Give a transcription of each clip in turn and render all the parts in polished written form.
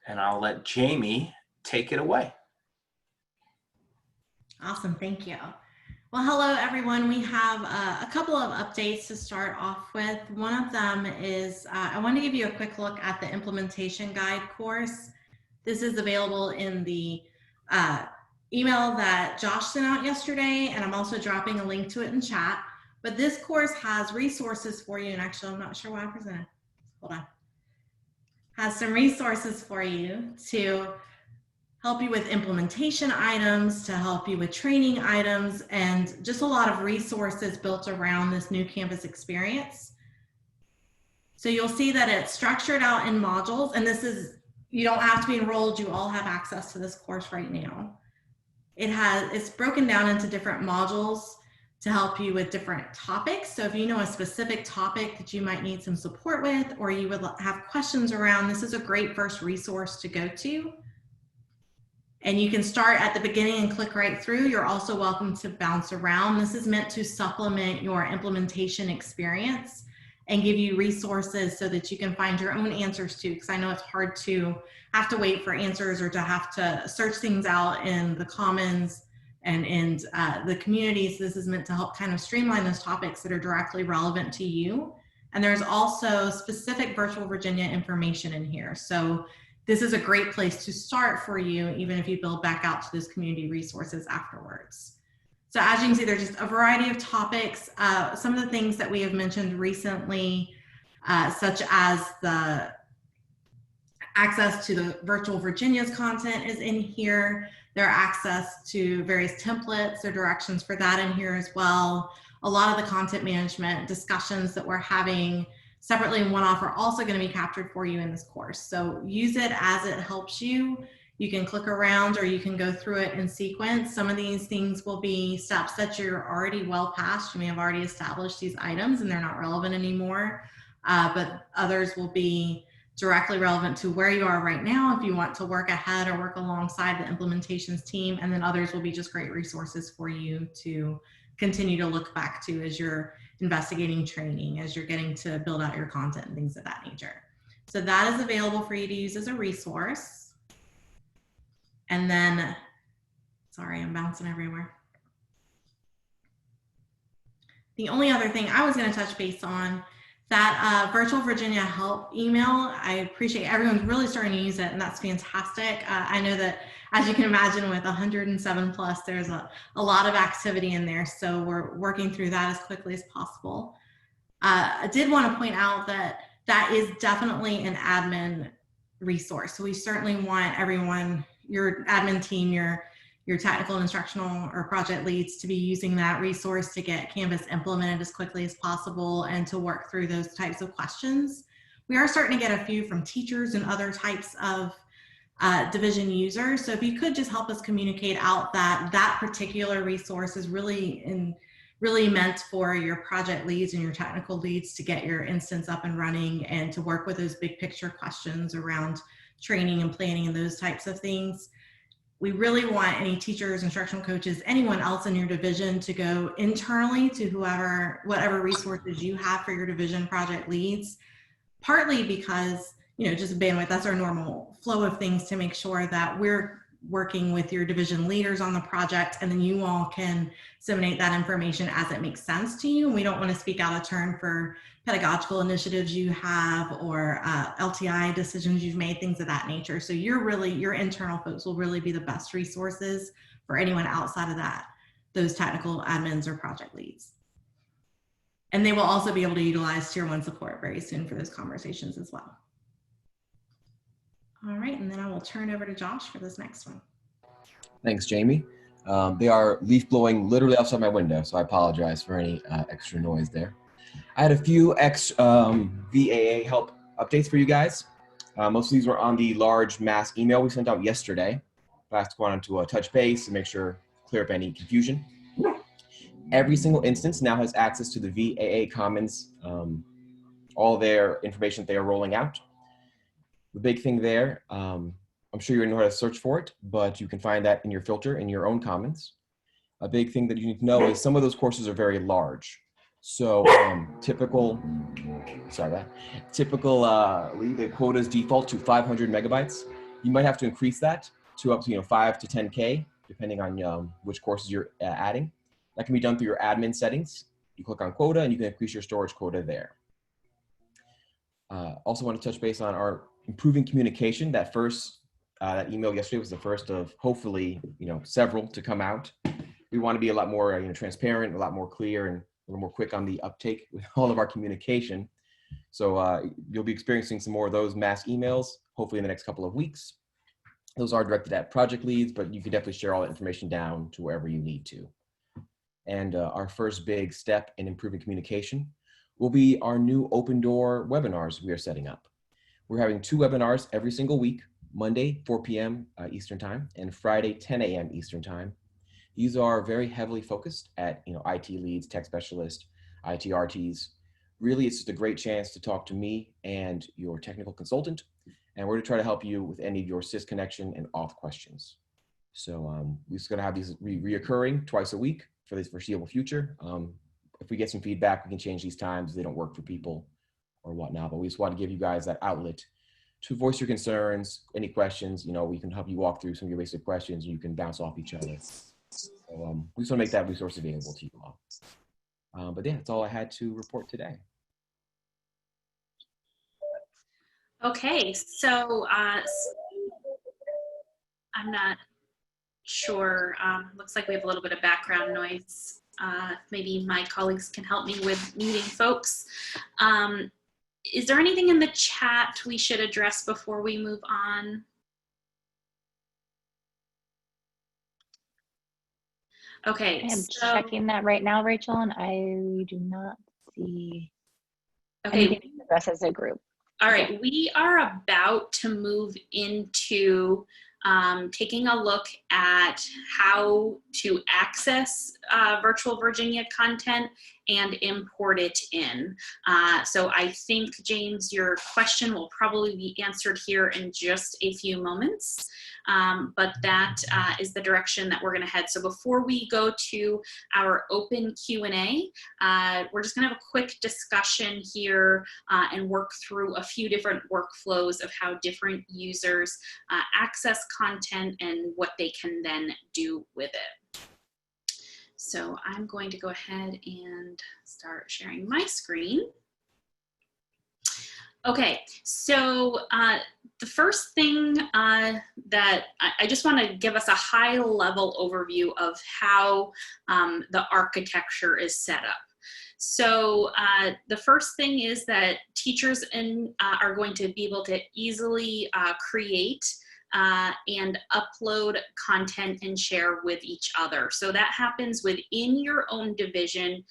and I'll let Jamie take it away. Awesome, thank you. Well, hello everyone. We have a couple of updates to start off with. One of them is I want to give you a quick look at the implementation guide course. This is available in the email that Josh sent out yesterday, and I'm also dropping a link to it in chat. But this course has resources for you, and actually I'm not sure why I presented. Hold on. Has some resources for you to help you with implementation items, to help you with training items, and just a lot of resources built around this new campus experience. So you'll see that it's structured out in modules, and this is, you don't have to be enrolled, you all have access to this course right now. It's broken down into different modules to help you with different topics. So if you know a specific topic that you might need some support with, or you would have questions around, this is a great first resource to go to. And you can start at the beginning and click right through. You're also welcome to bounce around. This is meant to supplement your implementation experience and give you resources so that you can find your own answers too, because I know it's hard to have to wait for answers or to have to search things out in the Commons and in the communities. This is meant to help kind of streamline those topics that are directly relevant to you. And there's also specific Virtual Virginia information in here. So this is a great place to start for you, even if you build back out to those community resources afterwards. So as you can see, there's just a variety of topics. Some of the things that we have mentioned recently, such as the access to the Virtual Virginia's content is in here. There are access to various templates, there are directions for that in here as well. A lot of the content management discussions that we're having separately and one-off are also going to be captured for you in this course. So use it as it helps you. You can click around or you can go through it in sequence. Some of these things will be steps that you're already well past. You may have already established these items and they're not relevant anymore, but others will be directly relevant to where you are right now if you want to work ahead or work alongside the implementations team, and then others will be just great resources for you to continue to look back to as you're investigating training, as you're getting to build out your content and things of that nature. So that is available for you to use as a resource. And then, sorry, I'm bouncing everywhere. The only other thing I was going to touch base on, that Virtual Virginia Help email, I appreciate everyone's really starting to use it, and that's fantastic. I know that, as you can imagine, with 107 plus, there's a lot of activity in there, so we're working through that as quickly as possible. I did want to point out that that is definitely an admin resource. So we certainly want everyone, your admin team, your technical and instructional or project leads, to be using that resource to get Canvas implemented as quickly as possible and to work through those types of questions. We are starting to get a few from teachers and other types of division users. So if you could just help us communicate out that that particular resource is really meant for your project leads and your technical leads to get your instance up and running and to work with those big picture questions around training and planning and those types of things. We really want any teachers, instructional coaches, anyone else in your division to go internally to whatever resources you have for your division project leads, partly because, just bandwidth, that's our normal flow of things to make sure that we're working with your division leaders on the project, and then you all can disseminate that information as it makes sense to you. And we don't want to speak out of turn for pedagogical initiatives you have or LTI decisions you've made, things of that nature. So your internal folks will really be the best resources for anyone outside of that, those technical admins or project leads. And they will also be able to utilize Tier 1 support very soon for those conversations as well. All right, and then I will turn over to Josh for this next one. Thanks, Jamie. They are leaf blowing literally outside my window, so I apologize for any extra noise there. I had a few Vaa Help updates for you guys. Most of these were on the large mass email we sent out yesterday. I just wanted to touch base and make sure, clear up any confusion. Every single instance now has access to the Vaa Commons, all their information that they are rolling out. The big thing there, I'm sure you know how to search for it, but you can find that in your filter in your own Commons. A big thing that you need to know is some of those courses are very large. So typically the quotas default to 500 megabytes. You might have to increase that to up to 5 to 10K, depending on which courses you're adding. That can be done through your admin settings. You click on quota and you can increase your storage quota there. Also want to touch base on our improving communication. That email yesterday was the first of hopefully several to come out. We want to be a lot more transparent, a lot more clear, and a little more quick on the uptake with all of our communication. So you'll be experiencing some more of those mass emails hopefully in the next couple of weeks. Those are directed at project leads, but you can definitely share all that information down to wherever you need to. And our first big step in improving communication will be our new open door webinars we are setting up. We're having 2 webinars every single week, Monday, 4 p.m. Eastern time, and Friday, 10 a.m. Eastern time. These are very heavily focused at IT leads, tech specialists, IT RTs. Really, it's just a great chance to talk to me and your technical consultant, and we're going to try to help you with any of your sys connection and auth questions. So we're just going to have these reoccurring twice a week for the foreseeable future. If we get some feedback, we can change these times if they don't work for people or whatnot, but we just want to give you guys that outlet to voice your concerns, any questions. We can help you walk through some of your basic questions, and you can bounce off each other. So we just want to make that resource available to you all. But yeah, that's all I had to report today. Okay, so I'm not sure. Looks like we have a little bit of background noise. Maybe my colleagues can help me with muting folks. Is there anything in the chat we should address before we move on? Okay. I am checking that right now, Rachel, and I do not see anything to address as a group. All right, we are about to move into taking a look at how to access Virtual Virginia content and import it in. So I think, James, your question will probably be answered here in just a few moments, but that is the direction that we're going to head. So before we go to our open Q&A, we're just going to have a quick discussion here and work through a few different workflows of how different users access content and what they can then do with it. So I'm going to go ahead and start sharing my screen. Okay, so the first thing that I just want to give us a high level overview of how the architecture is set up. So the first thing is that teachers are going to be able to easily create and upload content and share with each other. So that happens within your own division.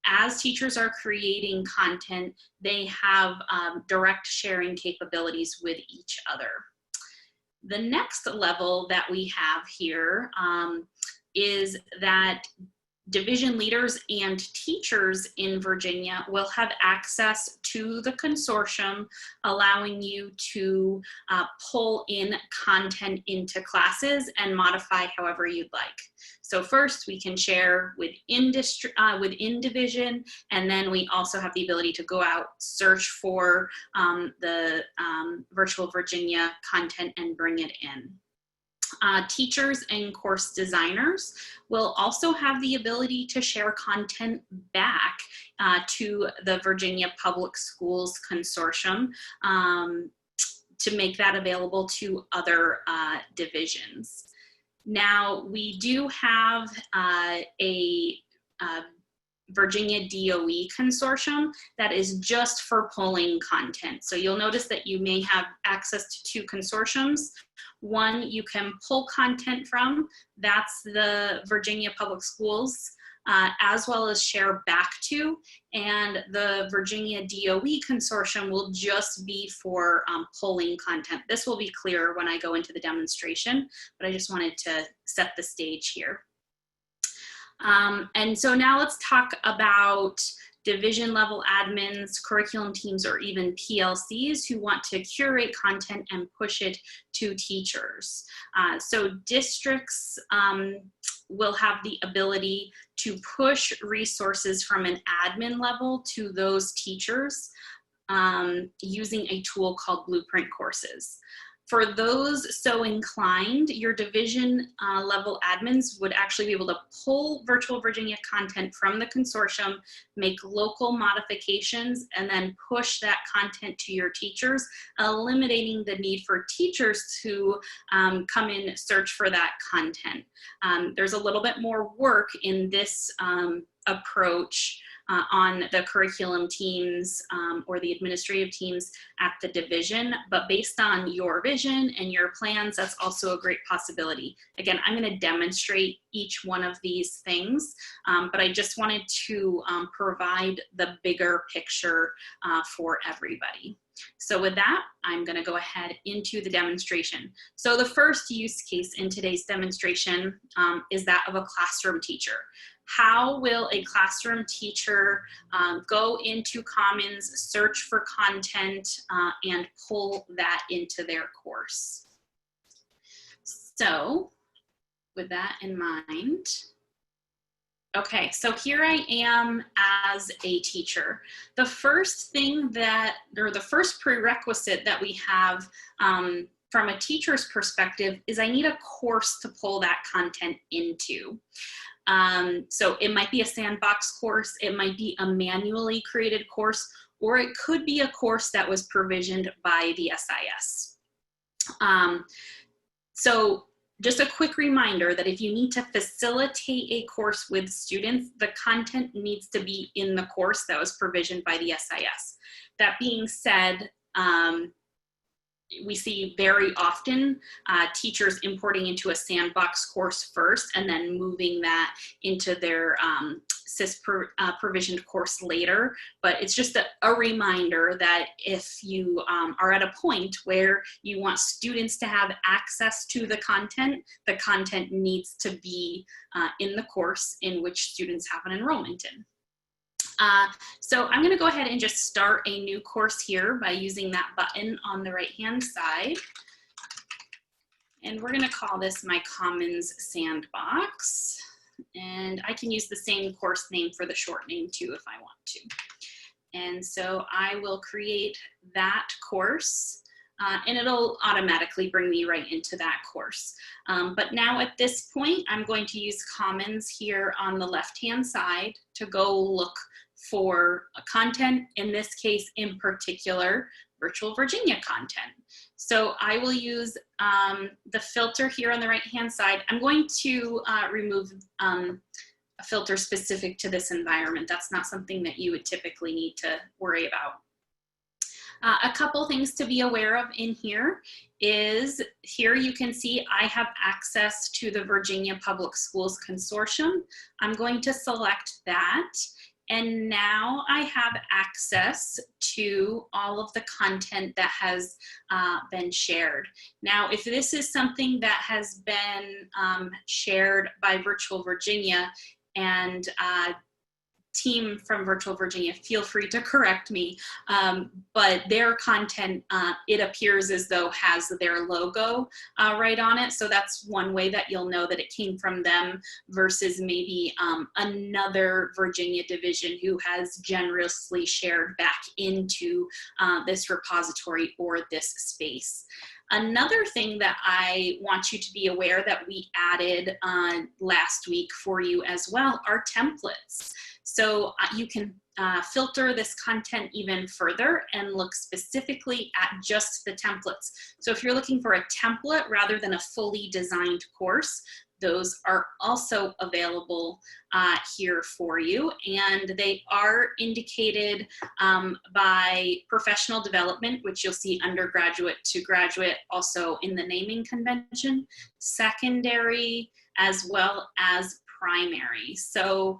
As teachers are creating content, they have direct sharing capabilities with each other. The next level that we have here is that division leaders and teachers in Virginia will have access to the consortium, allowing you to pull in content into classes and modify however you'd like. So first we can share within division, and then we also have the ability to go out, search for the Virtual Virginia content and bring it in. Teachers and course designers will also have the ability to share content back to the Virginia Public Schools Consortium to make that available to other divisions. Now, we do have a Virginia DOE consortium that is just for pulling content. So you'll notice that you may have access to 2 consortiums. One you can pull content from, that's the Virginia Public Schools, as well as share back to, and the Virginia DOE consortium will just be for pulling content. This will be clearer when I go into the demonstration, but I just wanted to set the stage here. And so now let's talk about division level admins, curriculum teams, or even PLCs who want to curate content and push it to teachers. So districts will have the ability to push resources from an admin level to those teachers using a tool called Blueprint Courses. For those so inclined, your division level admins would actually be able to pull Virtual Virginia content from the consortium, make local modifications, and then push that content to your teachers, eliminating the need for teachers to come in, search for that content. There's a little bit more work in this approach on the curriculum teams or the administrative teams at the division, but based on your vision and your plans, that's also a great possibility. Again, I'm going to demonstrate each one of these things, but I just wanted to provide the bigger picture for everybody. So with that, I'm going to go ahead into the demonstration. So the first use case in today's demonstration is that of a classroom teacher. How will a classroom teacher go into Commons, search for content, and pull that into their course? So with that in mind, okay, so here I am as a teacher. The first thing that, or the first prerequisite that we have from a teacher's perspective is I need a course to pull that content into. So it might be a sandbox course, it might be a manually created course, or it could be a course that was provisioned by the SIS. So just a quick reminder that if you need to facilitate a course with students, the content needs to be in the course that was provisioned by the SIS. That being said, we see very often teachers importing into a sandbox course first and then moving that into their SIS provisioned course later. But it's just a reminder that if you are at a point where you want students to have access to the content needs to be in the course in which students have an enrollment in. So I'm going to go ahead and just start a new course here by using that button on the right hand side. And we're going to call this my Commons Sandbox. And I can use the same course name for the short name too if I want to. And so I will create that course. And it'll automatically bring me right into that course. But now at this point, I'm going to use Commons here on the left-hand side to go look for content, in this case, in particular, Virtual Virginia content. So I will use the filter here on the right-hand side. I'm going to remove a filter specific to this environment. That's not something that you would typically need to worry about. A couple things to be aware of in here is here you can see I have access to the Virginia Public Schools Consortium. I'm going to select that. And now I have access to all of the content that has been shared. Now, if this is something that has been shared by Virtual Virginia and team from Virtual Virginia, feel free to correct me, but their content, it appears as though has their logo right on it. So that's one way that you'll know that it came from them versus maybe another Virginia division who has generously shared back into this repository or this space. Another thing that I want you to be aware that we added last week for you as well are templates. So you can filter this content even further and look specifically at just the templates. So if you're looking for a template rather than a fully designed course, those are also available here for you. And they are indicated by professional development, which you'll see undergraduate to graduate also in the naming convention, secondary, as well as primary. So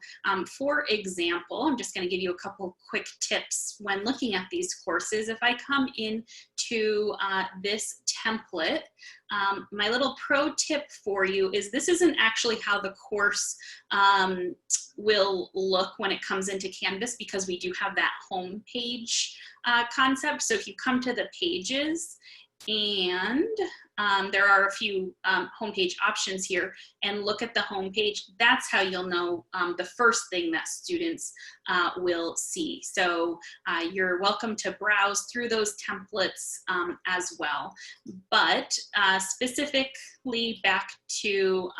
for example, I'm just going to give you a couple quick tips when looking at these courses. If I come into this template, my little pro tip for you is this isn't actually how the course will look when it comes into Canvas, because we do have that home page concept. So if you come to the pages and there are a few homepage options here, and look at the homepage. That's how you'll know the first thing that students will see. So you're welcome to browse through those templates as well. But specifically back to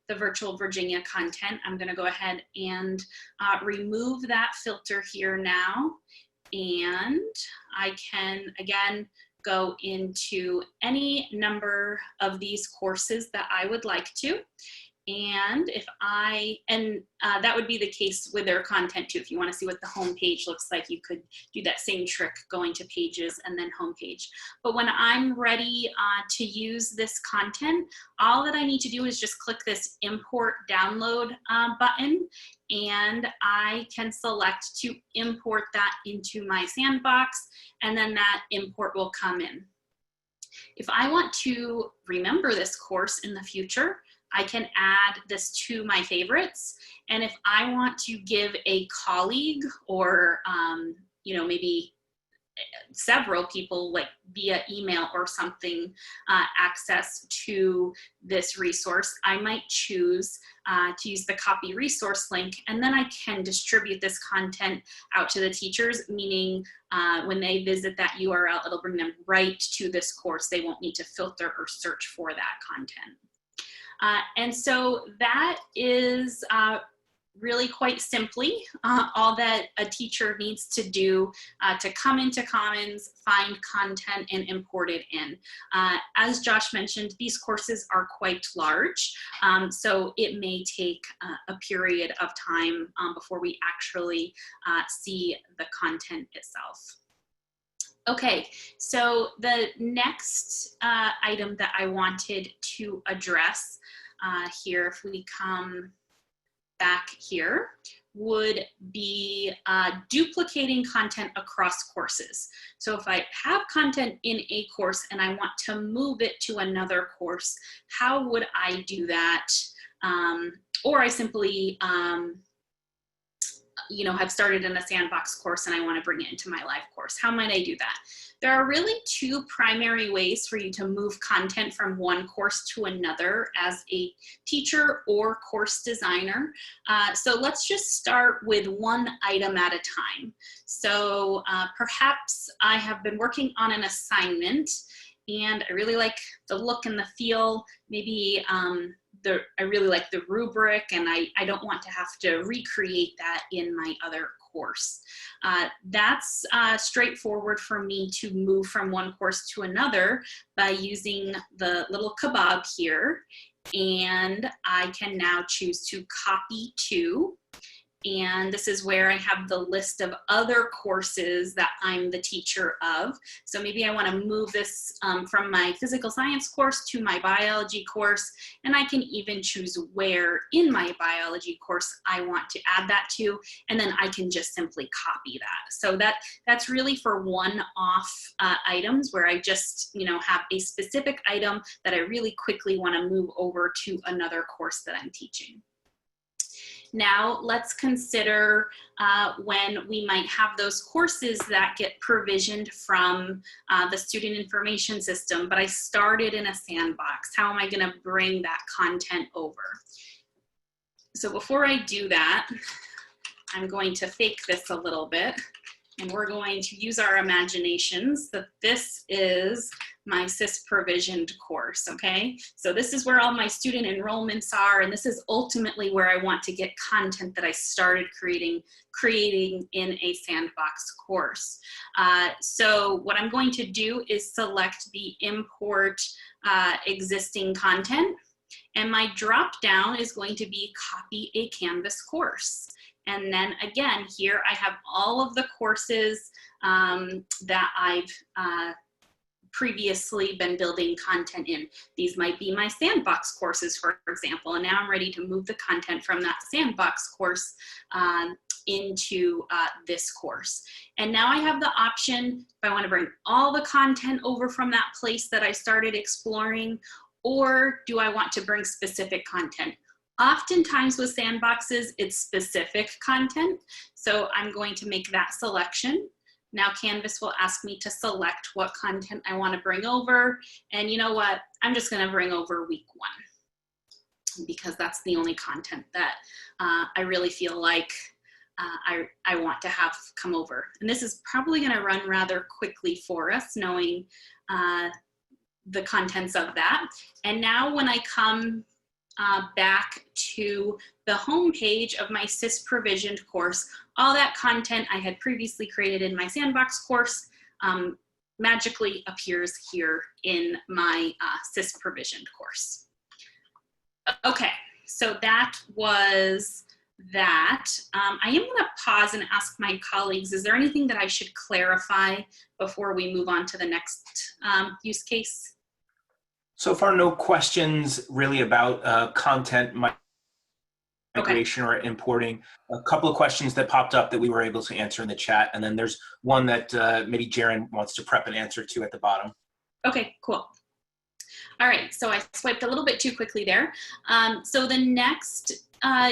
the Virtual Virginia content, I'm going to go ahead and remove that filter here now. And I can, again, go into any number of these courses that I would like to. And if that would be the case with their content too. If you want to see what the home page looks like, you could do that same trick, going to pages and then home page. But when I'm ready to use this content, all that I need to do is just click this import download button, and I can select to import that into my sandbox, and then that import will come in. If I want to remember this course in the future, I can add this to my favorites. And if I want to give a colleague or, you know, maybe several people, like via email or something, access to this resource, I might choose to use the copy resource link, and then I can distribute this content out to the teachers, meaning when they visit that URL, it'll bring them right to this course. They won't need to filter or search for that content. And so that is really quite simply all that a teacher needs to do to come into Commons, find content, and import it in. As Josh mentioned, these courses are quite large, so it may take a period of time before we actually see the content itself. Okay, so the next item that I wanted to address here, if we come back here, would be duplicating content across courses. So if I have content in a course and I want to move it to another course, how would I do that? Or I simply you know, have started in a sandbox course and I want to bring it into my live course. How might I do that? There are really two primary ways for you to move content from one course to another as a teacher or course designer. So let's just start with one item at a time. So perhaps I have been working on an assignment and I really like the look and the feel. Maybe I really like the rubric, and I don't want to have to recreate that in my other course. That's straightforward for me to move from one course to another by using the little kebab here, and I can now choose to copy to. And this is where I have the list of other courses that I'm the teacher of. So maybe I want to move this from my physical science course to my biology course, and I can even choose where in my biology course I want to add that to, and then I can just simply copy that. So that's really for one-off items where I just, you know, have a specific item that I really quickly want to move over to another course that I'm teaching. Now let's consider when we might have those courses that get provisioned from the student information system, but I started in a sandbox. How am I going to bring that content over? So before I do that, I'm going to fake this a little bit, and we're going to use our imaginations that this is my SIS provisioned course, okay? So this is where all my student enrollments are, and this is ultimately where I want to get content that I started creating in a sandbox course. So what I'm going to do is select the import existing content, and my drop down is going to be copy a Canvas course. And then again, here I have all of the courses that I've previously been building content in. These might be my sandbox courses, for example, and now I'm ready to move the content from that sandbox course into this course. And now I have the option if I want to bring all the content over from that place that I started exploring, or do I want to bring specific content? Oftentimes with sandboxes, it's specific content. So I'm going to make that selection. Now Canvas will ask me to select what content I want to bring over. And you know what? I'm just going to bring over week 1 because that's the only content that I really feel like I want to have come over. And this is probably going to run rather quickly for us, knowing the contents of that. And now when I come back to the home page of my SIS provisioned course, all that content I had previously created in my sandbox course magically appears here in my SIS provisioned course. Okay, so that was that. I am going to pause and ask my colleagues, is there anything that I should clarify before we move on to the next use case? So far, no questions really about content migration or importing. A couple of questions that popped up that we were able to answer in the chat. And then there's one that maybe Jaren wants to prep an answer to at the bottom. Okay, cool. All right, so I swiped a little bit too quickly there. So the next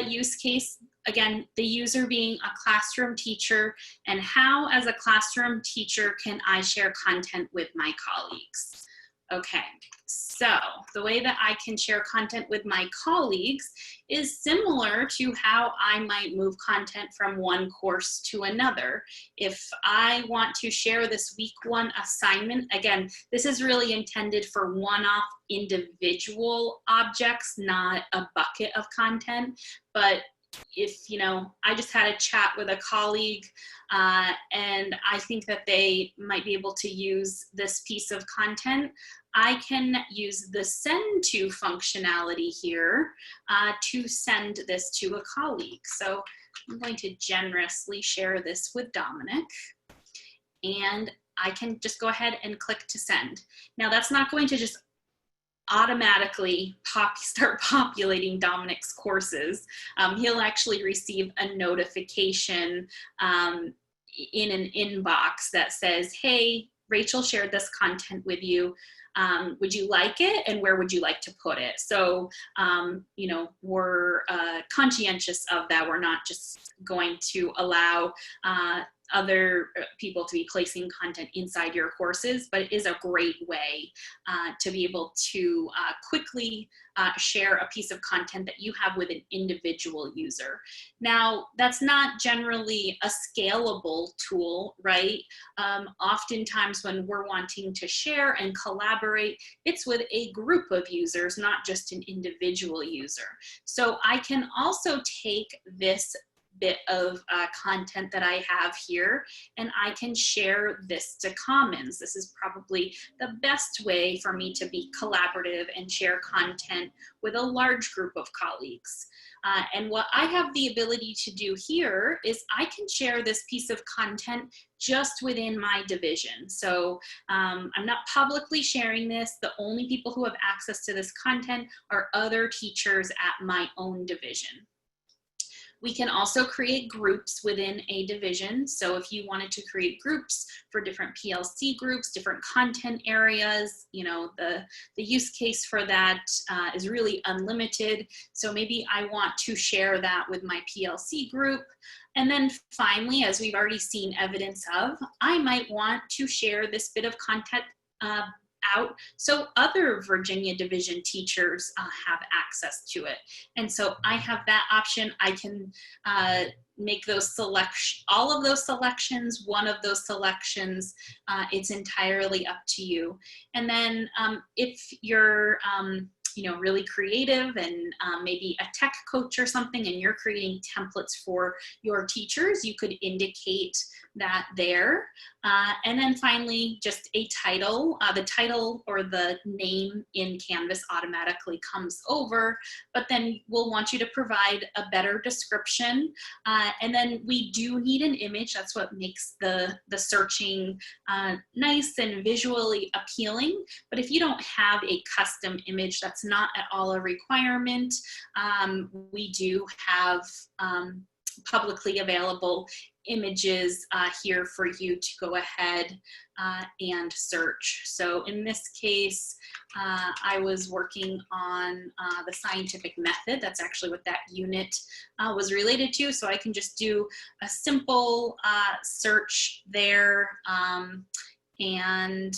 use case, again, the user being a classroom teacher, and how as a classroom teacher can I share content with my colleagues? Okay, so the way that I can share content with my colleagues is similar to how I might move content from one course to another. If I want to share this week 1 assignment, again, this is really intended for one-off individual objects, not a bucket of content. But if, you know, I just had a chat with a colleague and I think that they might be able to use this piece of content, I can use the send to functionality here to send this to a colleague. So I'm going to generously share this with Dominic, and I can just go ahead and click to send. Now that's not going to just automatically start populating Dominic's courses. He'll actually receive a notification in an inbox that says, hey, Rachel shared this content with you. Would you like it, and where would you like to put it? So, you know, we're conscientious of that. We're not just going to allow other people to be placing content inside your courses, but it is a great way to be able to quickly share a piece of content that you have with an individual user. Now, that's not generally a scalable tool, right? Oftentimes when we're wanting to share and collaborate, it's with a group of users, not just an individual user. So I can also take this bit of content that I have here, and I can share this to Commons. This is probably the best way for me to be collaborative and share content with a large group of colleagues. And what I have the ability to do here is I can share this piece of content just within my division. So I'm not publicly sharing this. The only people who have access to this content are other teachers at my own division. We can also create groups within a division. So if you wanted to create groups for different PLC groups, different content areas, you know, the use case for that is really unlimited. So maybe I want to share that with my PLC group. And then finally, as we've already seen evidence of, I might want to share this bit of content out so other Virginia Division teachers have access to it. And so I have that option. I can make those all of those selections, one of those selections. It's entirely up to you. And then if you're you know, really creative and maybe a tech coach or something, and you're creating templates for your teachers, you could indicate that there. And then finally, just a title. The title or the name in Canvas automatically comes over, but then we'll want you to provide a better description. And then we do need an image. That's what makes the searching nice and visually appealing. But if you don't have a custom image, that's not at all a requirement. We do have publicly available images here for you to go ahead and search. So in this case, I was working on the scientific method. That's actually what that unit was related to. So I can just do a simple search there and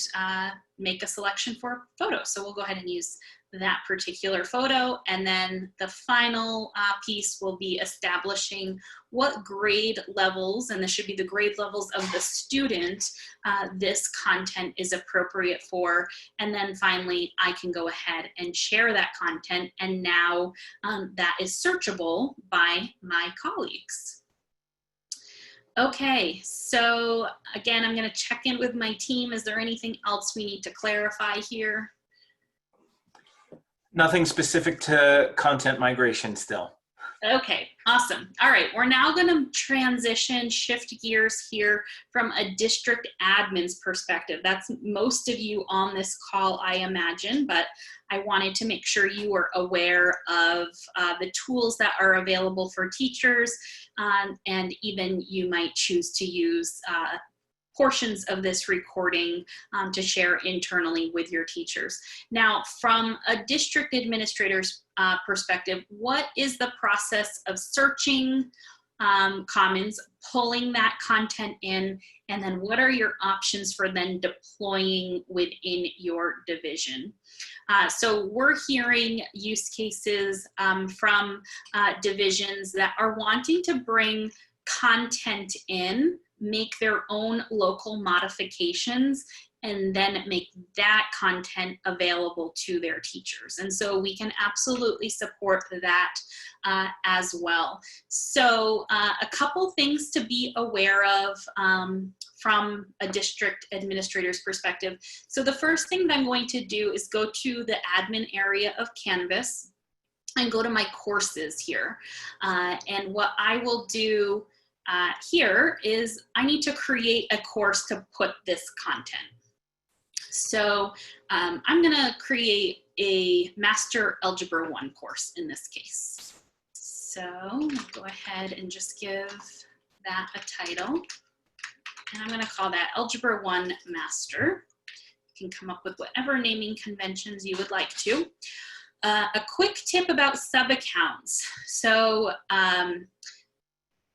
make a selection for a photo. So we'll go ahead and use that particular photo. And then the final piece will be establishing what grade levels, and this should be the grade levels of the student, this content is appropriate for. And then finally, I can go ahead and share that content. And now that is searchable by my colleagues. Okay, so again, I'm going to check in with my team. Is there anything else we need to clarify here? Nothing specific to content migration still. Okay, awesome. All right, we're now going to transition, shift gears here from a district admin's perspective. That's most of you on this call, I imagine, but I wanted to make sure you were aware of the tools that are available for teachers, and even you might choose to use portions of this recording to share internally with your teachers. Now, from a district administrator's perspective, what is the process of searching Commons, pulling that content in, and then what are your options for then deploying within your division? So we're hearing use cases from divisions that are wanting to bring content in, make their own local modifications, and then make that content available to their teachers. And so we can absolutely support that as well. So a couple things to be aware of from a district administrator's perspective. So the first thing that I'm going to do is go to the admin area of Canvas and go to my courses here. And what I will do here is I need to create a course to put this content. So I'm going to create a Master Algebra 1 course in this case. So I'll go ahead and just give that a title. And I'm going to call that Algebra 1 Master. You can come up with whatever naming conventions you would like to. A quick tip about sub-accounts. So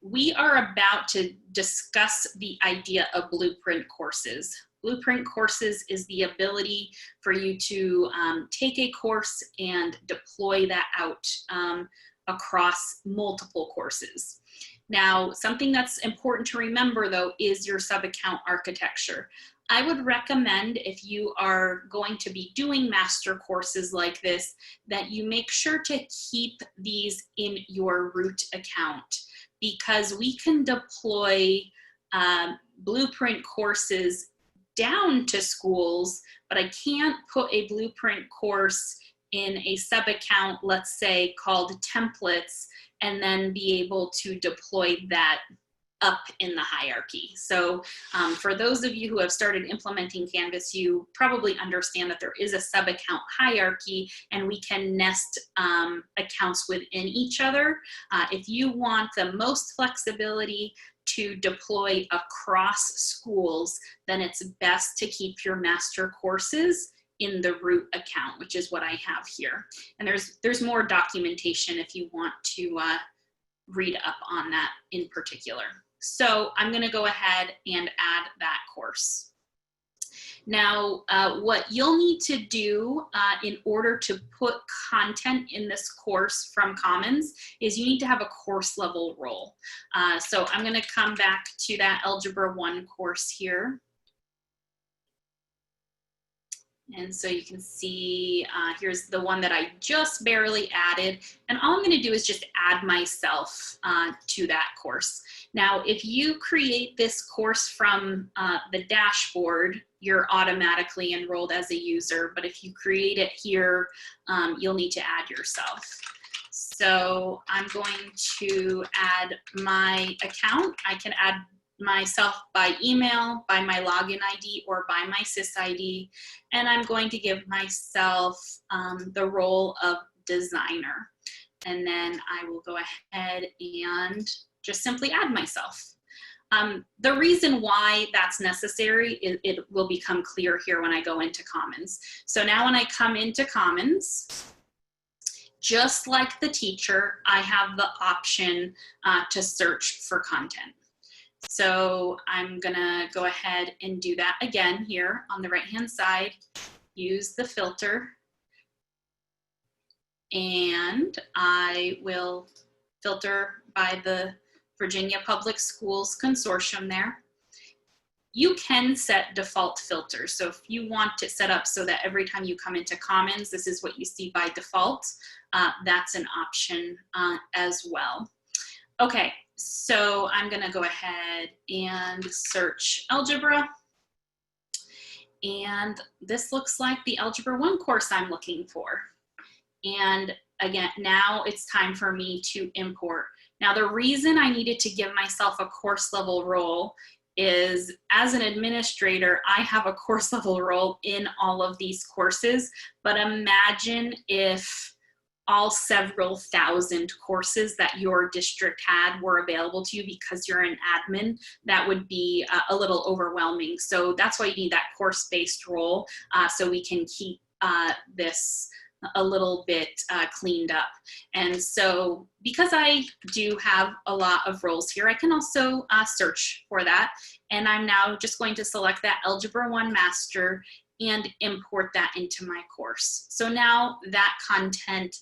we are about to discuss the idea of blueprint courses. Blueprint courses is the ability for you to take a course and deploy that out across multiple courses. Now, something that's important to remember though is your sub-account architecture. I would recommend, if you are going to be doing master courses like this, that you make sure to keep these in your root account, because we can deploy blueprint courses down to schools, but I can't put a blueprint course in a sub-account, let's say, called templates, and then be able to deploy that up in the hierarchy. So for those of you who have started implementing Canvas, you probably understand that there is a sub-account hierarchy, and we can nest accounts within each other. If you want the most flexibility to deploy across schools, then it's best to keep your master courses in the root account, which is what I have here. And there's more documentation if you want to read up on that in particular. So I'm going to go ahead and add that course. Now, what you'll need to do in order to put content in this course from Commons is you need to have a course level role. So I'm going to come back to that Algebra 1 course here. And so you can see here's the one that I just barely added. And all I'm going to do is just add myself to that course. Now, if you create this course from the dashboard, you're automatically enrolled as a user. But if you create it here, you'll need to add yourself. So I'm going to add my account. I can add myself by email, by my login ID, or by my SysID. And I'm going to give myself the role of designer. And then I will go ahead and just simply add myself. The reason why that's necessary, it will become clear here when I go into Commons. So now when I come into Commons, just like the teacher, I have the option to search for content. So I'm gonna go ahead and do that again here on the right-hand side, use the filter, and I will filter by the Virginia Public Schools Consortium there. You can set default filters. So if you want it set up so that every time you come into Commons, this is what you see by default, that's an option as well. Okay, so I'm gonna go ahead and search algebra. And this looks like the Algebra 1 course I'm looking for. And again, now it's time for me to import. Now, the reason I needed to give myself a course level role is, as an administrator, I have a course level role in all of these courses, but imagine if all several thousand courses that your district had were available to you because you're an admin. That would be a little overwhelming. So that's why you need that course-based role, so we can keep this a little bit cleaned up. And so because I do have a lot of roles here, I can also search for that. And I'm now just going to select that Algebra 1 Master and import that into my course. So now that content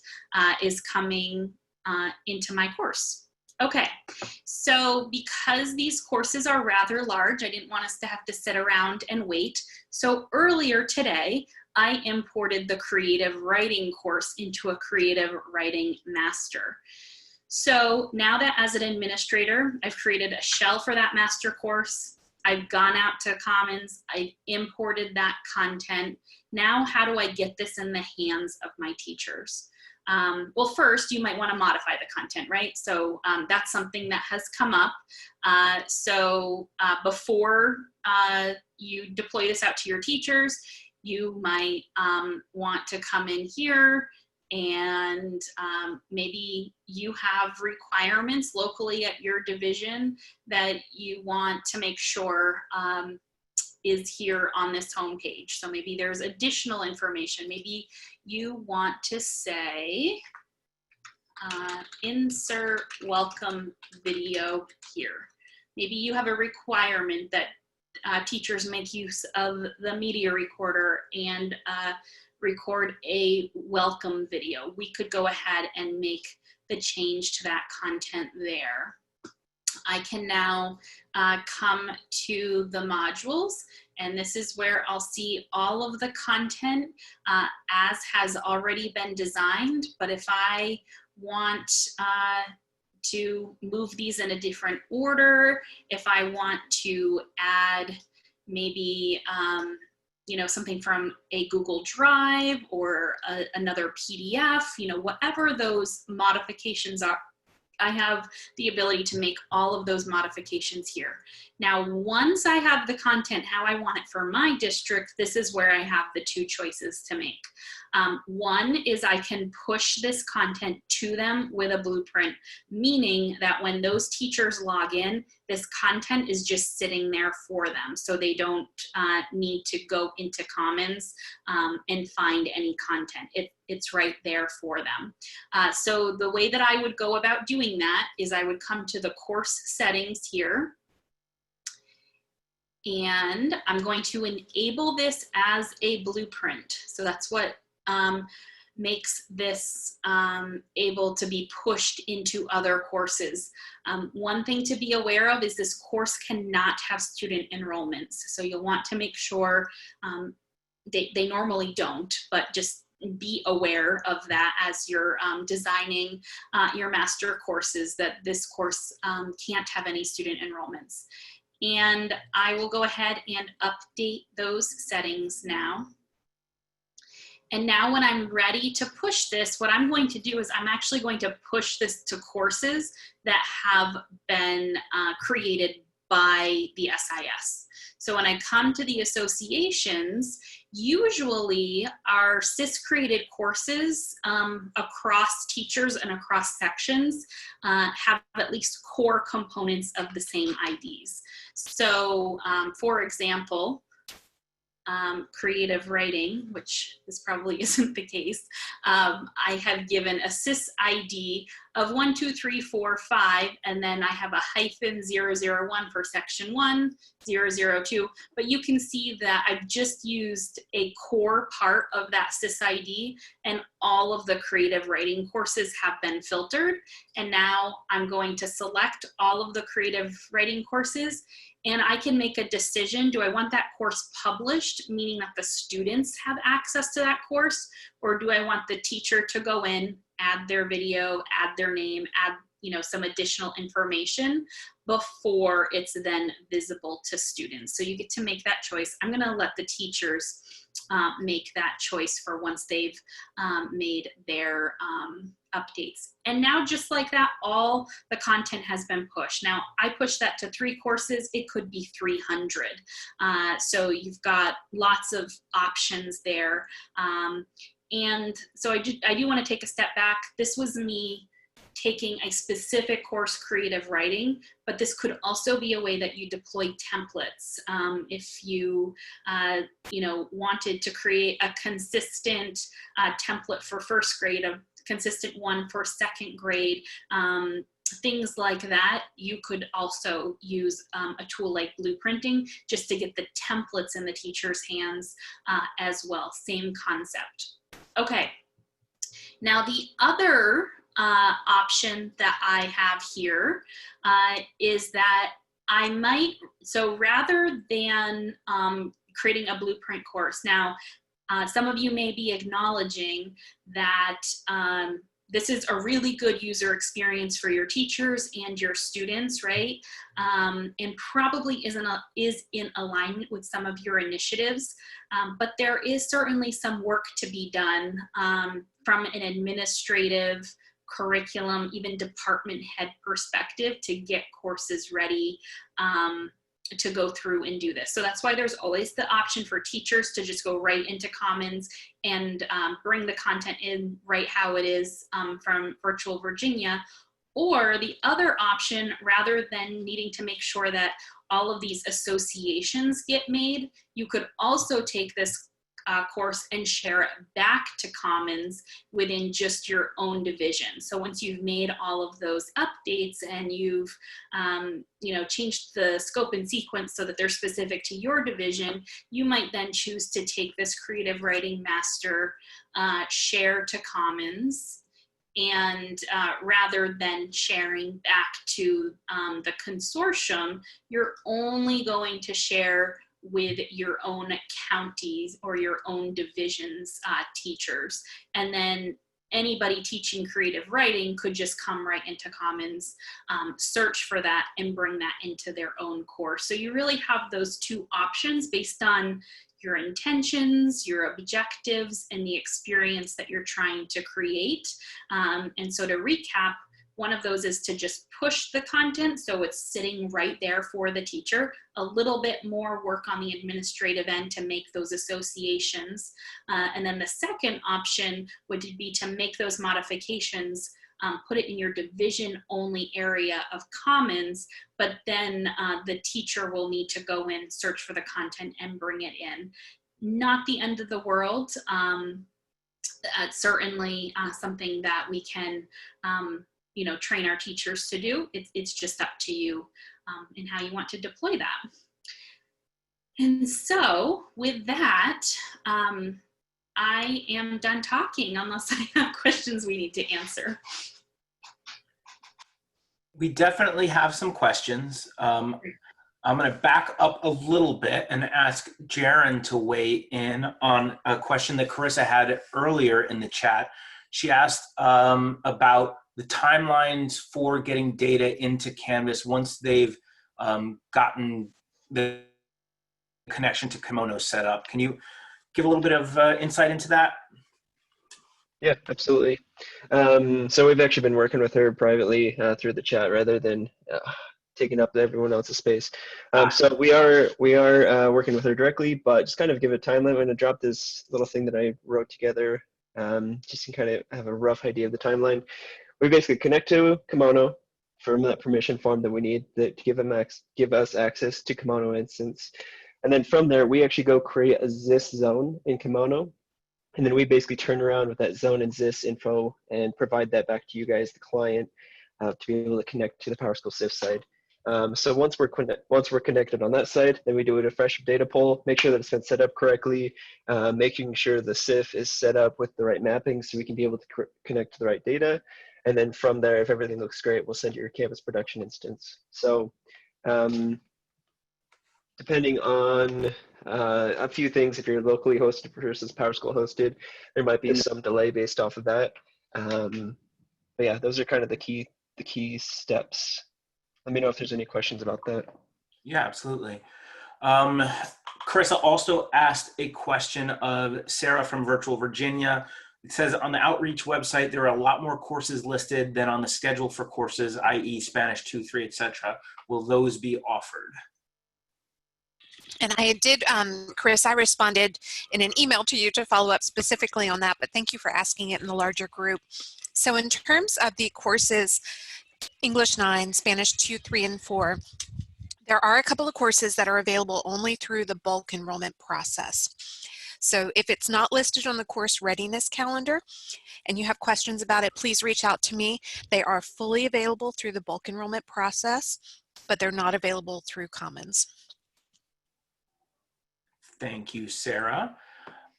is coming into my course. Okay, so because these courses are rather large, I didn't want us to have to sit around and wait. So earlier today, I imported the creative writing course into a creative writing master. So now that as an administrator, I've created a shell for that master course, I've gone out to Commons, I imported that content. Now, how do I get this in the hands of my teachers? Well, first, you might want to modify the content, right? So that's something that has come up. Before you deploy this out to your teachers, you might want to come in here and maybe you have requirements locally at your division that you want to make sure is here on this homepage. So maybe there's additional information. Maybe you want to say, insert welcome video here. Maybe you have a requirement that teachers make use of the media recorder and record a welcome video. We could go ahead and make the change to that content there. I can now come to the modules, and this is where I'll see all of the content as has already been designed. But if I want to move these in a different order, if I want to add maybe something from a Google Drive or another PDF, whatever those modifications are, I have the ability to make all of those modifications here. Now, once I have the content how I want it for my district, this is where I have the two choices to make. One is I can push this content to them with a blueprint, meaning that when those teachers log in, this content is just sitting there for them. So they don't need to go into Commons and find any content. It's right there for them. So the way that I would go about doing that is I would come to the course settings here. And I'm going to enable this as a blueprint. So that's what makes this able to be pushed into other courses. One thing to be aware of is this course cannot have student enrollments. So you'll want to make sure, they normally don't, but just be aware of that as you're designing your master courses, that this course can't have any student enrollments. And I will go ahead and update those settings now. And now when I'm ready to push this, what I'm going to do is I'm actually going to push this to courses that have been created by the SIS. So when I come to the associations, usually our SIS-created courses across teachers and across sections have at least core components of the same IDs. So for example, creative writing, which this probably isn't the case, I have given a SIS ID of 1, 2, 3, 4, 5, and then I have a hyphen 001 for section 1, 002. But you can see that I've just used a core part of that SIS ID, and all of the creative writing courses have been filtered. And now I'm going to select all of the creative writing courses, and I can make a decision. Do I want that course published, meaning that the students have access to that course, or do I want the teacher to go in, add their video, add their name, add some additional information before it's then visible to students? So you get to make that choice. I'm gonna let the teachers make that choice for once they've made their updates. And now just like that, all the content has been pushed. Now I pushed that to 3 courses, it could be 300. So you've got lots of options there. And so I do want to take a step back. This was me taking a specific course, creative writing, but this could also be a way that you deploy templates. If you, wanted to create a consistent template for first grade, a consistent one for second grade, things like that, you could also use a tool like blueprinting just to get the templates in the teacher's hands as well. Same concept. Okay, now the other option that I have here is that I might, so rather than creating a blueprint course, now some of you may be acknowledging that this is a really good user experience for your teachers and your students, right? And probably is in alignment with some of your initiatives, but there is certainly some work to be done from an administrative, curriculum, even department head perspective to get courses ready to go through and do this. So that's why there's always the option for teachers to just go right into Commons and bring the content in right how it is from Virtual Virginia. Or the other option, rather than needing to make sure that all of these associations get made, you could also take this course and share it back to Commons within just your own division. So once you've made all of those updates and you've changed the scope and sequence so that they're specific to your division, you might then choose to take this creative writing master, share to Commons, and rather than sharing back to the consortium, you're only going to share with your own counties or your own divisions teachers. And then anybody teaching creative writing could just come right into Commons, search for that and bring that into their own course. So you really have those 2 options based on your intentions, your objectives, and the experience that you're trying to create. And so to recap, one of those is to just push the content so it's sitting right there for the teacher. A little bit more work on the administrative end to make those associations. And then the second option would be to make those modifications, put it in your division only area of Commons, but then the teacher will need to go in, search for the content and bring it in. Not the end of the world. Certainly something that we can train our teachers to do. It's just up to you and how you want to deploy that. And so with that, I am done talking unless I have questions we need to answer. We definitely have some questions. I'm going to back up a little bit and ask Jaren to weigh in on a question that Carissa had earlier in the chat. She asked about the timelines for getting data into Canvas once they've gotten the connection to Kimono set up. Can you give a little bit of insight into that? Yeah, absolutely. So we've actually been working with her privately through the chat rather than taking up everyone else's space. So we are working with her directly, but just kind of give a timeline. I'm going to drop this little thing that I wrote together, just to kind of have a rough idea of the timeline. We basically connect to Kimono from that permission form that we need to give us access to Kimono instance. And then from there, we actually go create a ZIS zone in Kimono. And then we basically turn around with that zone and ZIS info and provide that back to you guys, the client, to be able to connect to the Powerschool SIF side. So once we're connected on that side, then we do a refresh data poll, make sure that it's been set up correctly, making sure the SIF is set up with the right mapping so we can be able to connect to the right data. And then from there, if everything looks great, we'll send you your campus production instance. So depending on a few things, if you're locally hosted versus Powerschool hosted, there might be some delay based off of that. But yeah, those are kind of the key steps. Let me know if there's any questions about that. Yeah, absolutely. Carissa also asked a question of Sarah from Virtual Virginia. It says on the outreach website, there are a lot more courses listed than on the schedule for courses, i.e. Spanish 2, 3, etc. Will those be offered? And I did, Chris, I responded in an email to you to follow up specifically on that, but thank you for asking it in the larger group. So in terms of the courses, English 9, Spanish 2, 3, and 4, there are a couple of courses that are available only through the bulk enrollment process. So if it's not listed on the course readiness calendar and you have questions about it, please reach out to me. They are fully available through the bulk enrollment process, but they're not available through Commons. Thank you, Sarah.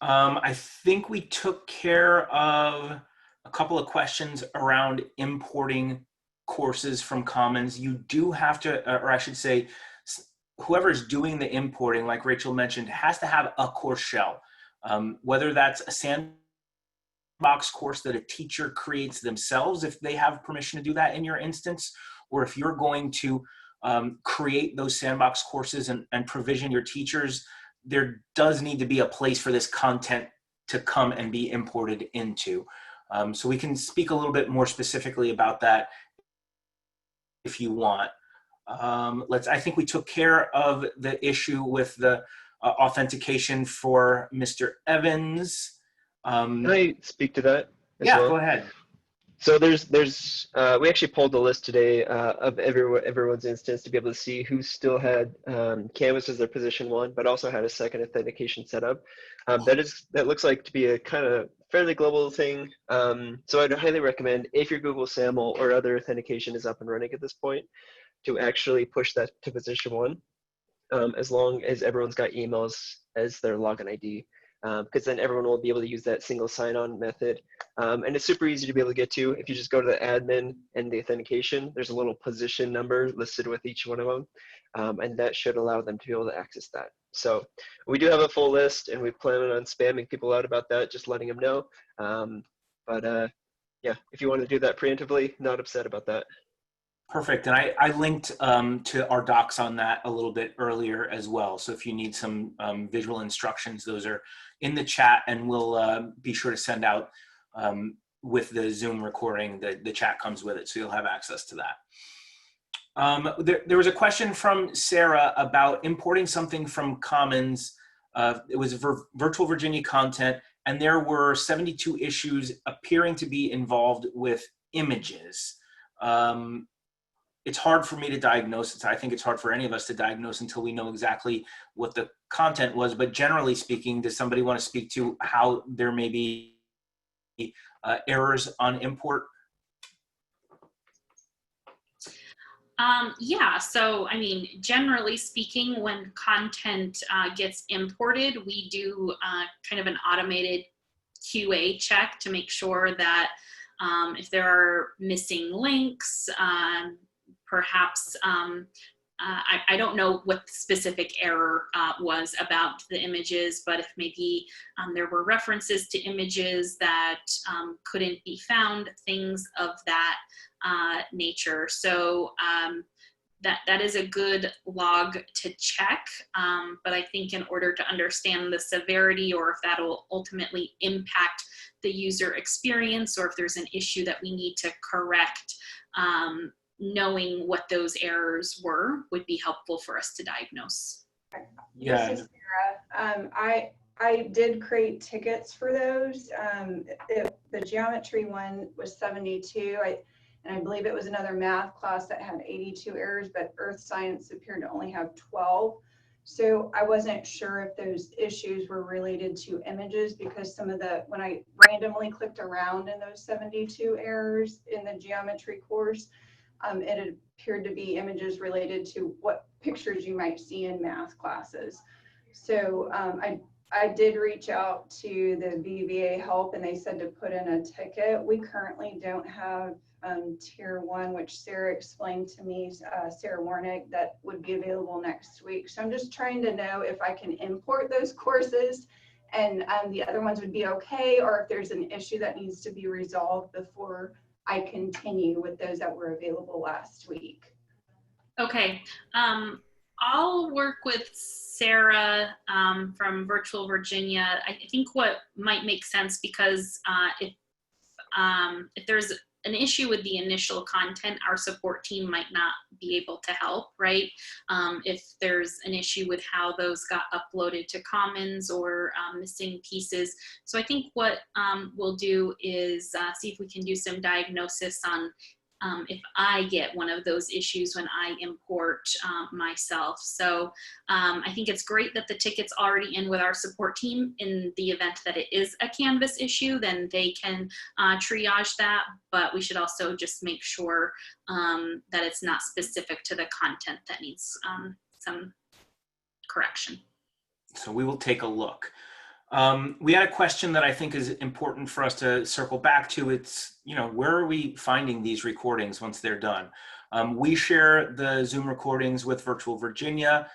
I think we took care of a couple of questions around importing courses from Commons. You do have to, or I should say, whoever's doing the importing, like Rachel mentioned, has to have a course shell. Whether that's a sandbox course that a teacher creates themselves, if they have permission to do that in your instance, or if you're going to create those sandbox courses and provision your teachers, there does need to be a place for this content to come and be imported into. So we can speak a little bit more specifically about that if you want. I think we took care of the issue with the authentication for Mr. Evans. Can I speak to that as yeah, well? go ahead. So we actually pulled the list today of everyone's instance to be able to see who still had Canvas as their position 1, but also had a second authentication set up. That looks like to be a kind of fairly global thing. So I'd highly recommend, if your Google SAML or other authentication is up and running at this point, to actually push that to position 1, as long as everyone's got emails as their login ID. Because then everyone will be able to use that single sign-on method. And it's super easy to be able to get to. If you just go to the admin and the authentication, there's a little position number listed with each one of them. And that should allow them to be able to access that. So we do have a full list, and we plan on spamming people out about that, just letting them know. Yeah, if you want to do that preemptively, not upset about that. Perfect. And I linked to our docs on that a little bit earlier as well. So if you need some visual instructions, those are in the chat, and we'll be sure to send out with the Zoom recording, the chat comes with it, so you'll have access to that. There was a question from Sarah about importing something from Commons. It was Virtual Virginia content, and there were 72 issues appearing to be involved with images. It's hard for me to diagnose. I think it's hard for any of us to diagnose until we know exactly what the content was. But generally speaking, does somebody want to speak to how there may be errors on import? Yeah, so I mean, generally speaking, when content gets imported, we do kind of an automated QA check to make sure that if there are missing links, perhaps, I don't know what the specific error was about the images, but if maybe there were references to images that couldn't be found, things of that nature. So that is a good log to check, but I think in order to understand the severity, or if that will ultimately impact the user experience, or if there's an issue that we need to correct, knowing what those errors were would be helpful for us to diagnose. Yeah. This is Sarah. I did create tickets for those. The geometry one was 72. And I believe it was another math class that had 82 errors, but earth science appeared to only have 12. So I wasn't sure if those issues were related to images, because when I randomly clicked around in those 72 errors in the geometry course, it appeared to be images related to what pictures you might see in math classes. So I did reach out to the Vaa Help, and they said to put in a ticket. We currently don't have tier 1, which Sarah explained to me, Sarah Warnick, that would be available next week. So I'm just trying to know if I can import those courses and the other ones would be okay, or if there's an issue that needs to be resolved before I continue with those that were available last week. Okay, I'll work with Sarah from Virtual Virginia. I think what might make sense, because if there's an issue with the initial content, our support team might not be able to help, right? If there's an issue with how those got uploaded to Commons or missing pieces. So I think what we'll do is see if we can do some diagnosis on if I get one of those issues when I import myself. So I think it's great that the ticket's already in with our support team. In the event that it is a Canvas issue, then they can triage that, but we should also just make sure that it's not specific to the content that needs some correction. So we will take a look. We had a question that I think is important for us to circle back to. It's, where are we finding these recordings once they're done? We share the Zoom recordings with Virtual Virginia.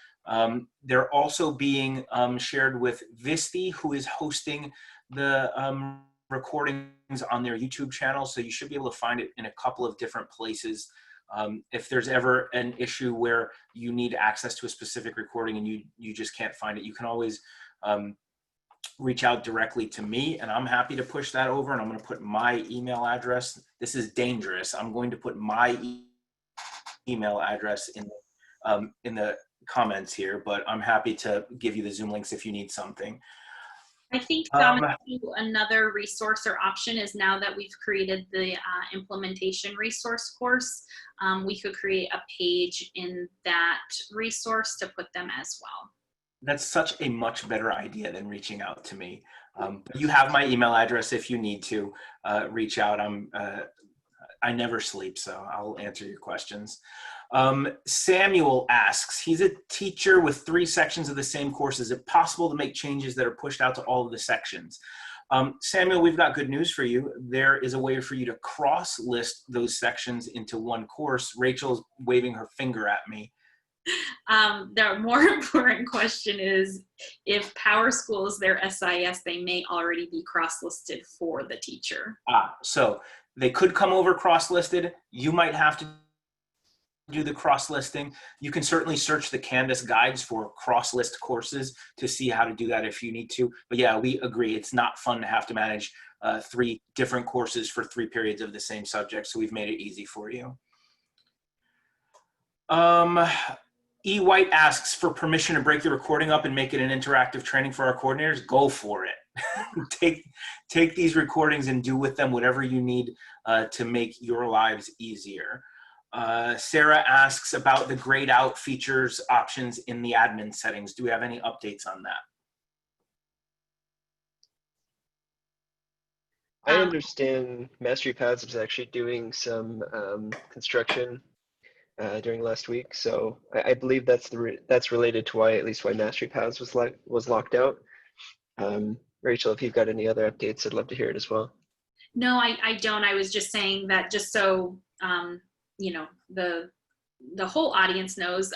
They're also being shared with VSTE, who is hosting the recordings on their YouTube channel. So you should be able to find it in a couple of different places. If there's ever an issue where you need access to a specific recording and you just can't find it, you can always reach out directly to me, and I'm happy to push that over. And I'm going to put my email address. This is dangerous. I'm going to put my email address in the comments here, but I'm happy to give you the Zoom links if you need something. I think another resource or option is, now that we've created the implementation resource course, we could create a page in that resource to put them as well. That's such a much better idea than reaching out to me. But you have my email address if you need to reach out. I never sleep, so I'll answer your questions. Samuel asks, he's a teacher with 3 sections of the same course. Is it possible to make changes that are pushed out to all of the sections? Samuel, we've got good news for you. There is a way for you to cross-list those sections into one course. Rachel's waving her finger at me. The more important question is, if Powerschool is their SIS, they may already be cross-listed for the teacher. So they could come over cross-listed. You might have to do the cross-listing. You can certainly search the Canvas guides for cross-list courses to see how to do that if you need to. But yeah, we agree. It's not fun to have to manage 3 different courses for 3 periods of the same subject. So we've made it easy for you. E. White asks for permission to break the recording up and make it an interactive training for our coordinators. Go for it. Take these recordings and do with them whatever you need to make your lives easier. Sarah asks about the grayed out features options in the admin settings. Do we have any updates on that? I understand Mastery Paths was actually doing some construction during last week, so I believe that's related to why Mastery Paths was locked out. Rachel, if you've got any other updates, I'd love to hear it as well. No, I don't. I was just saying that just so the whole audience knows.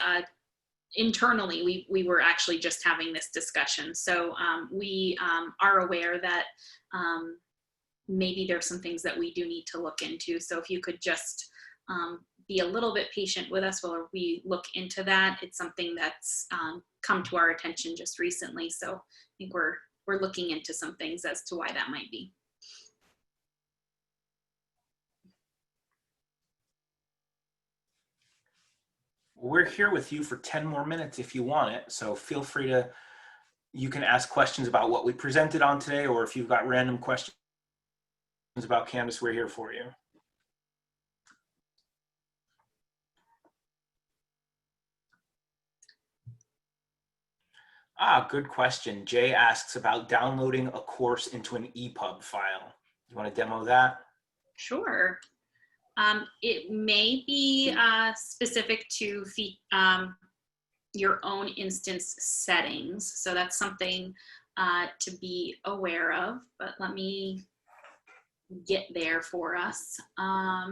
Internally, we were actually just having this discussion, so we are aware that maybe there's some things that we do need to look into. So if you could just be a little bit patient with us while we look into that. It's something that's come to our attention just recently. So I think we're looking into some things as to why that might be. We're here with you for 10 more minutes if you want it. So feel free to, you can ask questions about what we presented on today, or if you've got random questions about Canvas, we're here for you. Good question. Jay asks about downloading a course into an EPUB file. You want to demo that? Sure. It may be specific to your own instance settings. So that's something to be aware of, but let me get there for us. Let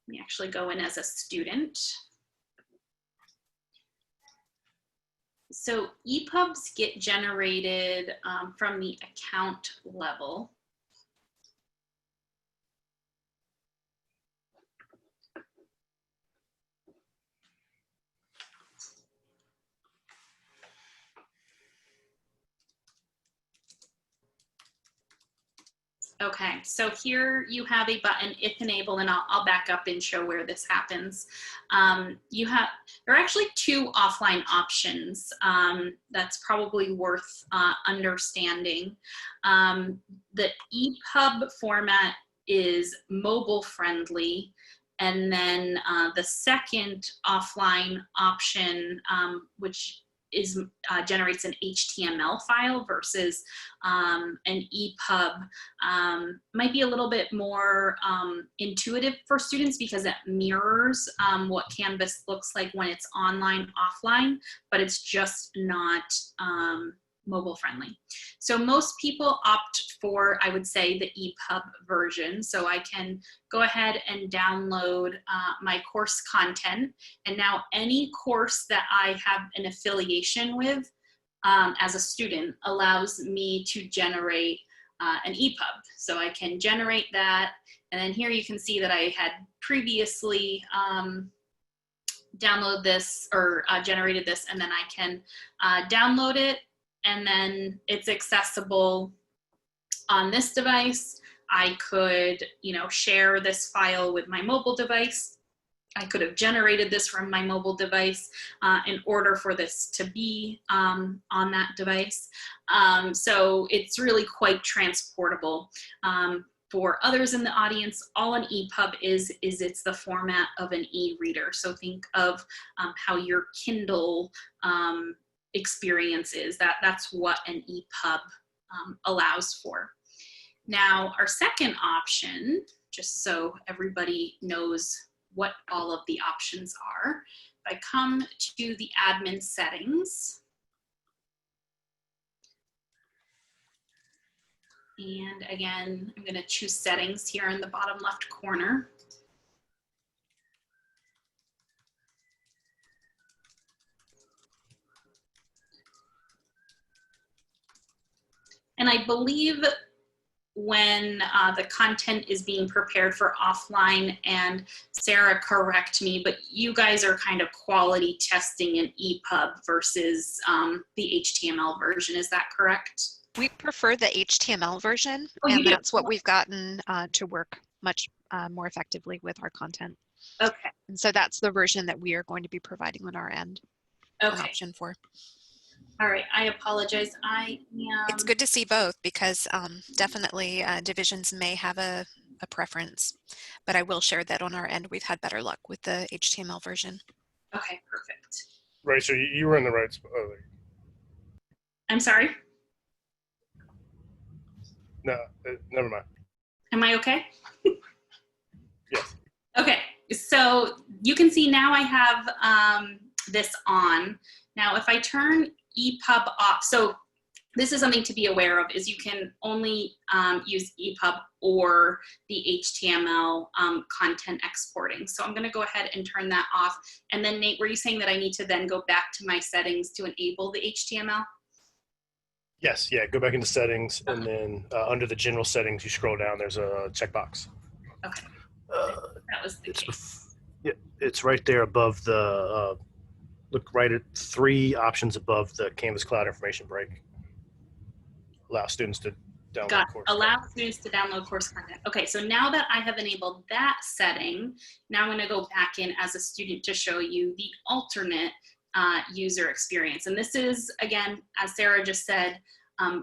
me actually go in as a student. So EPUBs get generated from the account level. Okay, so here you have a button, if enabled, and I'll back up and show where this happens. There are actually two offline options that's probably worth understanding. The EPUB format is mobile friendly, and then the second offline option, which generates an HTML file versus an EPUB, might be a little bit more intuitive for students because it mirrors what Canvas looks like when it's online, offline, but it's just not mobile friendly. So most people opt for, I would say, the EPUB version. So I can go ahead and download my course content. And now any course that I have an affiliation with as a student allows me to generate an EPUB. So I can generate that. And then here you can see that I had previously downloaded this or generated this, and then I can download it. And then it's accessible on this device. I could, share this file with my mobile device. I could have generated this from my mobile device in order for this to be on that device. So it's really quite transportable. For others in the audience, all an EPUB is it's the format of an e-reader. So think of how your Kindle experience is. That's what an EPUB allows for. Now, our second option, just so everybody knows what all of the options are, if I come to the admin settings, and again, I'm going to choose settings here in the bottom left corner. And I believe when the content is being prepared for offline, and Sarah, correct me, but you guys are kind of quality testing an EPUB versus the HTML version, is that correct? We prefer the HTML version, Oh, and that's what we've gotten to work much more effectively with our content. Okay. And so that's the version that we are going to be providing on our end an Okay. option for. All right, I apologize. It's good to see both because definitely divisions may have a preference, but I will share that on our end. We've had better luck with the HTML version. Okay, perfect. Right, so you were in the right spot. I'm sorry? No, never mind. Am I okay? Yes. Okay, so you can see now I have this on. Now if I turn EPUB off, so this is something to be aware of, is you can only use EPUB or the HTML content exporting. So I'm gonna go ahead and turn that off. And then Nate, were you saying that I need to then go back to my settings to enable the HTML? Yes, yeah, go back into settings, and then under the general settings, you scroll down, there's a checkbox. Okay, that was the case. Yeah, it's right there above the, look right at 3 options above the Canvas Cloud Information break. Allow students to download course allow content. students to download course content. Okay, so now that I have enabled that setting, now I'm going to go back in as a student to show you the alternate user experience. And this is, again, as Sarah just said,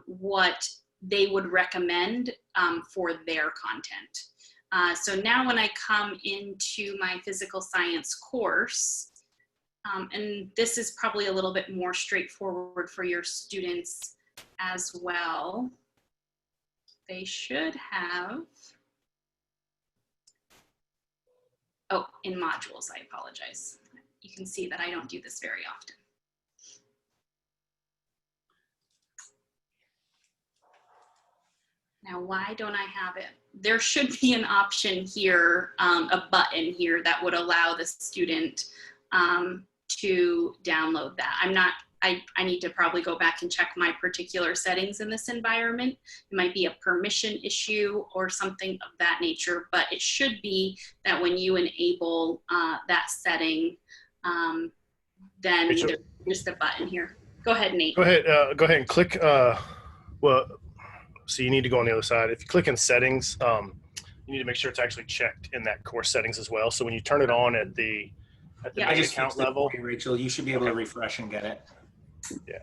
what they would recommend for their content. So now when I come into my physical science course, and this is probably a little bit more straightforward for your students as well. They should have, oh, in modules, I apologize. You can see that I don't do this very often. Now, why don't I have it? There should be an option here, a button here that would allow the student to download that. I need to probably go back and check my particular settings in this environment. It might be a permission issue or something of that nature, but it should be that when you enable that setting, then Rachel, there's just a button here. Go ahead, Nate. Go ahead and click, well, so you need to go on the other side. If you click in settings, you need to make sure it's actually checked in that course settings as well. So when you turn it on at the Yeah, main account level, Rachel, you should be able to refresh and get it. yeah.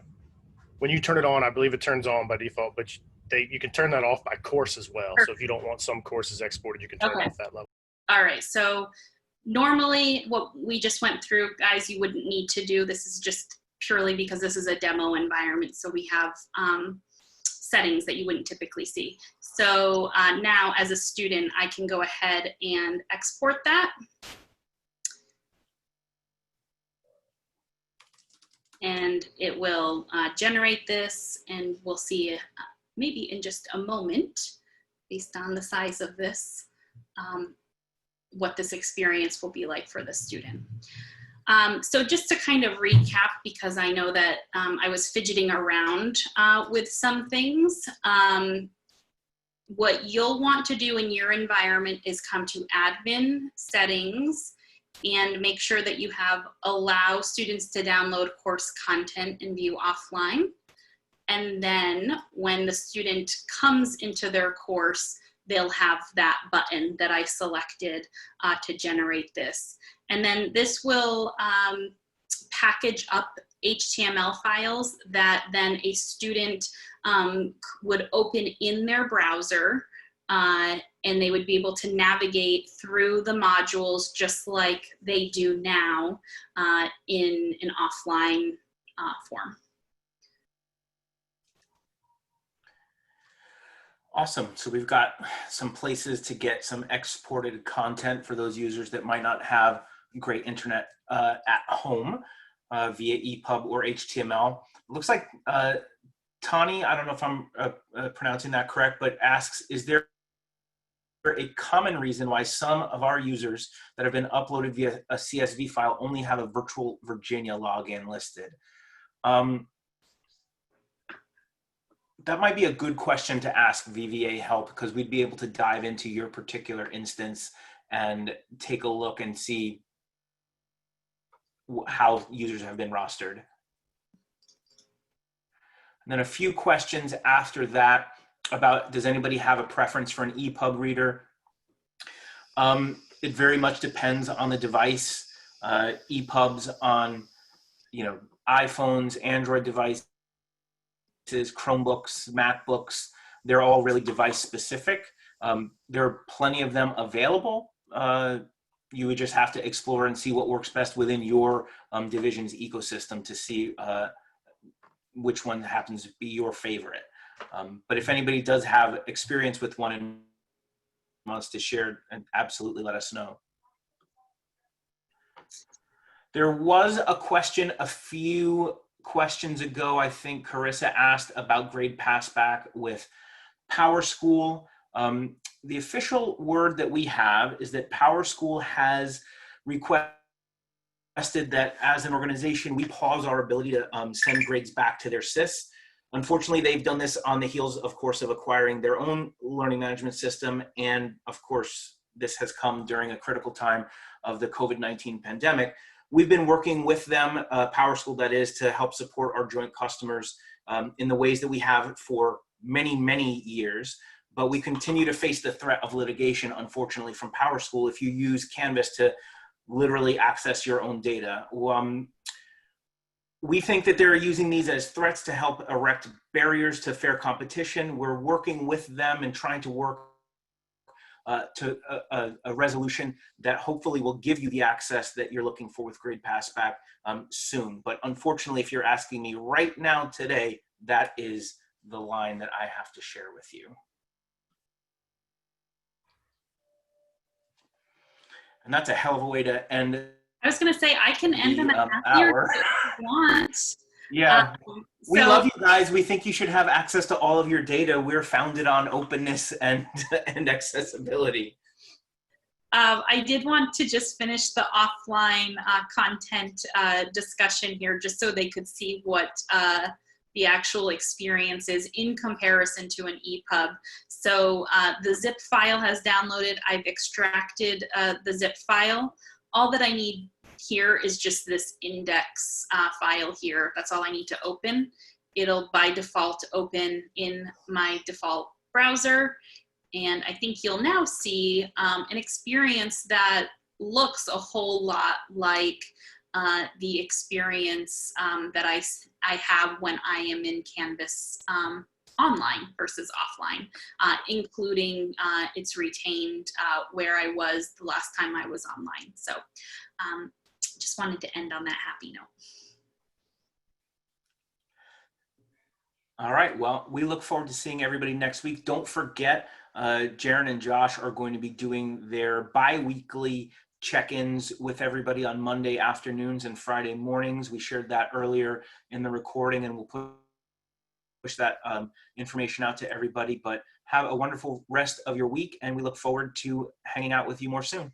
When you turn it on, I believe it turns on by default, but you can turn that off by course as well. Perfect. So if you don't want some courses exported, you can turn it off that level. All right, so normally what we just went through, guys, you wouldn't need to do. This is just purely because this is a demo environment. So we have settings that you wouldn't typically see. So now as a student, I can go ahead and export that. And it will generate this, and we'll see maybe in just a moment, based on the size of this, what this experience will be like for the student. So just to kind of recap, because I know that I was fidgeting around with some things, what you'll want to do in your environment is come to admin settings and make sure that you have allow students to download course content and view offline. And then when the student comes into their course, they'll have that button that I selected to generate this. And then this will package up HTML files that then a student would open in their browser, and they would be able to navigate through the modules just like they do now in an offline form. Awesome. So we've got some places to get some exported content for those users that might not have great internet at home via EPUB or HTML. It looks like Tani, I don't know if I'm pronouncing that correct, but asks, is there a common reason why some of our users that have been uploaded via a CSV file only have a virtual Virginia login listed? That might be a good question to ask VVA Help, because we'd be able to dive into your particular instance and take a look and see how users have been rostered. And then a few questions after that about, does anybody have a preference for an EPUB reader? It very much depends on the device. EPUBs on, iPhones, Android devices, Chromebooks, MacBooks, they're all really device specific. There are plenty of them available. You would just have to explore and see what works best within your division's ecosystem to see which one happens to be your favorite. But if anybody does have experience with one and wants to share, absolutely let us know. There was a question a few questions ago, I think Carissa asked about grade passback with Powerschool. The official word that we have is that Powerschool has requested that as an organization, we pause our ability to send grades back to their SIS. Unfortunately, they've done this on the heels, of course, of acquiring their own learning management system. And of course, this has come during a critical time of the COVID-19 pandemic. We've been working with them, Powerschool that is, to help support our joint customers in the ways that we have for many, many years, but we continue to face the threat of litigation, unfortunately, from Powerschool if you use Canvas to literally access your own data. We think that they're using these as threats to help erect barriers to fair competition. We're working with them and trying to work to a resolution that hopefully will give you the access that you're looking for with Grade Pass back soon. But unfortunately, if you're asking me right now today, that is the line that I have to share with you. And that's a hell of a way to end. I was going to say, I can end on a happier hour. if you want. Yeah. We So- love you guys. We think you should have access to all of your data. We're founded on openness and accessibility. I did want to just finish the offline content discussion here, just so they could see what the actual experience is in comparison to an EPUB. So the zip file has downloaded. I've extracted the zip file. All that I need here is just this index file here. That's all I need to open. It'll by default open in my default browser. And I think you'll now see an experience that looks a whole lot like the experience that I have when I am in Canvas online versus offline, including it's retained where I was the last time I was online. So just wanted to end on that happy note. All right. Well, we look forward to seeing everybody next week. Don't forget, Jaren and Josh are going to be doing their bi-weekly check-ins with everybody on Monday afternoons and Friday mornings. We shared that earlier in the recording, and we'll push that information out to everybody. But have a wonderful rest of your week, and we look forward to hanging out with you more soon.